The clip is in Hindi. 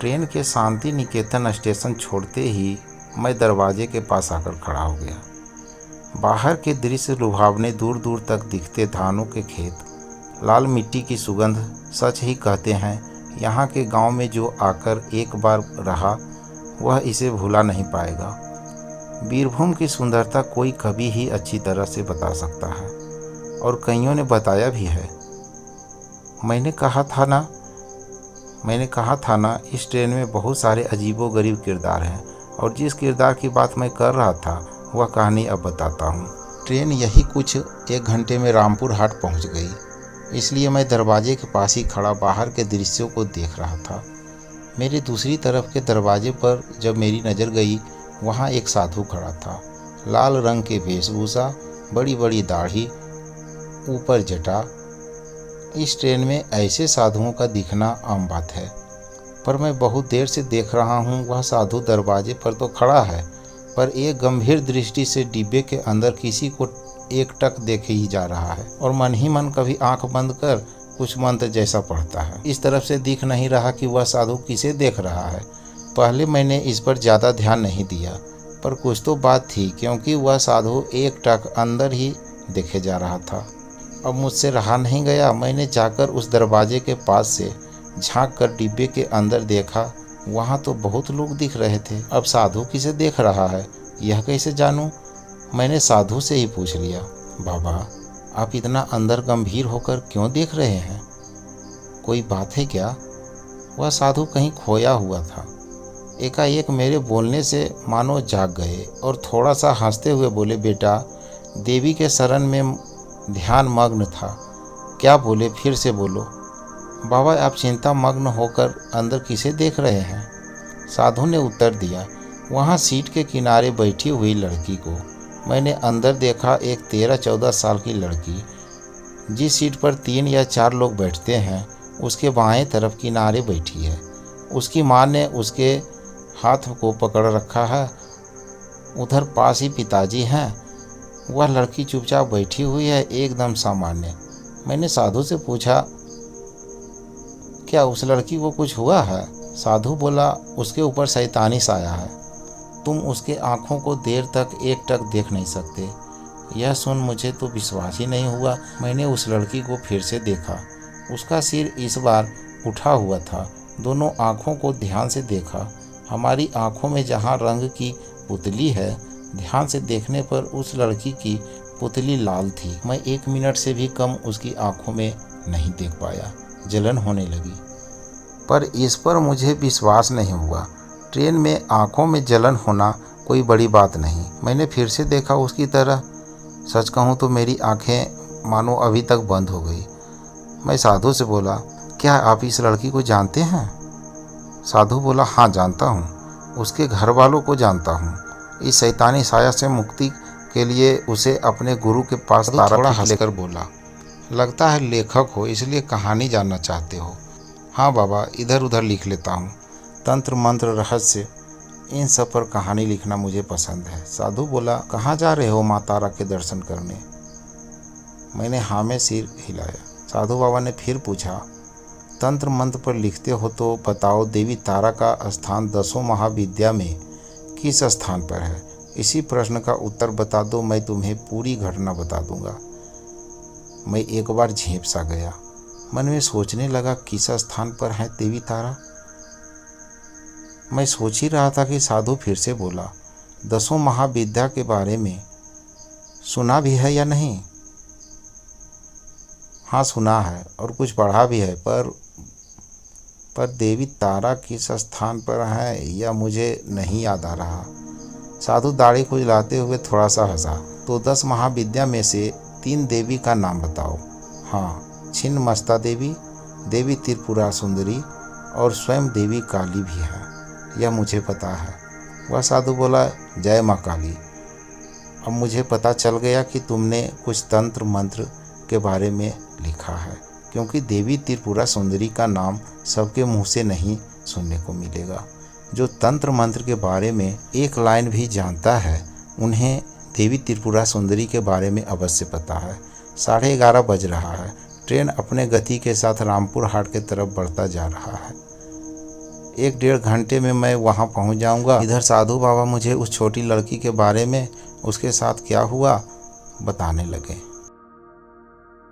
ट्रेन के शांति निकेतन स्टेशन छोड़ते ही मैं दरवाजे के पास आकर खड़ा हो गया। बाहर के दृश्य लुभावने, दूर दूर तक दिखते धानों के खेत, लाल मिट्टी की सुगंध। सच ही कहते हैं, यहाँ के गांव में जो आकर एक बार रहा वह इसे भूला नहीं पाएगा। बीरभूम की सुंदरता कोई कभी ही अच्छी तरह से बता सकता है, और कईयों ने बताया भी है। मैंने कहा था ना, इस ट्रेन में बहुत सारे अजीबोगरीब किरदार हैं, और जिस किरदार की बात मैं कर रहा था वह कहानी अब बताता हूँ। ट्रेन यही कुछ 1 घंटे में रामपुर हाट पहुँच गई, इसलिए मैं दरवाजे के पास ही खड़ा बाहर के दृश्यों को देख रहा था। मेरी दूसरी तरफ के दरवाजे पर जब मेरी नज़र गई, वहाँ एक साधु खड़ा था। लाल रंग के वेशभूषा, बड़ी बड़ी दाढ़ी, ऊपर जटा। इस ट्रेन में ऐसे साधुओं का दिखना आम बात है, पर मैं बहुत देर से देख रहा हूँ वह साधु दरवाजे पर तो खड़ा है, पर एक गंभीर दृष्टि से डिब्बे के अंदर किसी को एकटक देखे ही जा रहा है, और मन ही मन कभी आंख बंद कर कुछ मंत्र जैसा पढ़ता है। इस तरफ से दिख नहीं रहा कि वह साधु किसे देख रहा है। पहले मैंने इस पर ज़्यादा ध्यान नहीं दिया, पर कुछ तो बात थी, क्योंकि वह साधु एकटक अंदर ही देखे जा रहा था। अब मुझसे रहा नहीं गया, मैंने जाकर उस दरवाजे के पास से झांक कर डिब्बे के अंदर देखा। वहाँ तो बहुत लोग दिख रहे थे। अब साधु किसे देख रहा है यह कैसे जानूं? मैंने साधु से ही पूछ लिया, बाबा आप इतना अंदर गंभीर होकर क्यों देख रहे हैं? कोई बात है क्या? वह साधु कहीं खोया हुआ था। एकाएक मेरे बोलने से मानो जाग गए और थोड़ा सा हंसते हुए बोले, बेटा देवी के शरण में ध्यान मग्न था। क्या बोले, फिर से बोलो। बाबा आप चिंता मग्न होकर अंदर किसे देख रहे हैं? साधु ने उत्तर दिया, वहाँ सीट के किनारे बैठी हुई लड़की को। मैंने अंदर देखा, एक 13-14 साल की लड़की। जिस सीट पर 3 या 4 लोग बैठते हैं उसके बाएं तरफ किनारे बैठी है। उसकी माँ ने उसके हाथ को पकड़ रखा है। उधर पास ही पिताजी हैं। वह लड़की चुपचाप बैठी हुई है, एकदम सामान्य। मैंने साधु से पूछा, क्या उस लड़की को कुछ हुआ है? साधु बोला, उसके ऊपर शैतानी साया है। तुम उसके आंखों को देर तक एकटक देख नहीं सकते। यह सुन मुझे तो विश्वास ही नहीं हुआ। मैंने उस लड़की को फिर से देखा। उसका सिर इस बार उठा हुआ था। दोनों आंखों को ध्यान से देखा। हमारी आंखों में जहाँ रंग की पुतली है, ध्यान से देखने पर उस लड़की की पुतली लाल थी। मैं 1 मिनट से भी कम उसकी आंखों में नहीं देख पाया। जलन होने लगी, पर इस पर मुझे विश्वास नहीं हुआ। ट्रेन में आंखों में जलन होना कोई बड़ी बात नहीं। मैंने फिर से देखा उसकी तरह। सच कहूँ तो मेरी आंखें मानो अभी तक बंद हो गई। मैं साधु से बोला, क्या आप इस लड़की को जानते हैं? साधु बोला, हाँ जानता हूँ। उसके घर वालों को जानता हूँ। इस शैतानी साया से मुक्ति के लिए उसे अपने गुरु के पास थोड़ा हंसकर बोला, लगता है लेखक हो, इसलिए कहानी जानना चाहते हो। हाँ बाबा, इधर उधर लिख लेता हूँ। तंत्र मंत्र, रहस्य, इन सब पर कहानी लिखना मुझे पसंद है। साधु बोला, कहाँ जा रहे हो माँ तारा के दर्शन करने? मैंने हाँ में सिर हिलाया। साधु बाबा ने फिर पूछा, तंत्र मंत्र पर लिखते हो तो बताओ, देवी तारा का स्थान 10 महाविद्या में किस स्थान पर है? इसी प्रश्न का उत्तर बता दो, मैं तुम्हें पूरी घटना बता दूंगा। मैं एक बार झेंप सा गया। मन में सोचने लगा, किस स्थान पर है देवी तारा? मैं सोच ही रहा था कि साधु फिर से बोला, 10 महाविद्या के बारे में सुना भी है या नहीं? हाँ सुना है और कुछ पढ़ा भी है, पर देवी तारा किस स्थान पर है यह मुझे नहीं याद आ रहा। साधु दाढ़ी खुजलाते हुए थोड़ा सा हंसा। तो 10 महाविद्या में से 3 देवी का नाम बताओ। हाँ, छिन्नमस्ता देवी, देवी त्रिपुरा सुंदरी और स्वयं देवी काली भी है, यह मुझे पता है। वह साधु बोला, जय माँ काली। अब मुझे पता चल गया कि तुमने कुछ तंत्र मंत्र के बारे में लिखा है, क्योंकि देवी त्रिपुरा सुंदरी का नाम सबके मुंह से नहीं सुनने को मिलेगा। जो तंत्र मंत्र के बारे में एक लाइन भी जानता है, उन्हें देवी त्रिपुरा सुंदरी के बारे में अवश्य पता है। 11:30 बज रहा है। ट्रेन अपने गति के साथ रामपुर हाट की तरफ बढ़ता जा रहा है। 1-1.5 घंटे में मैं वहाँ पहुँच जाऊँगा। इधर साधु बाबा मुझे उस छोटी लड़की के बारे में, उसके साथ क्या हुआ, बताने लगे।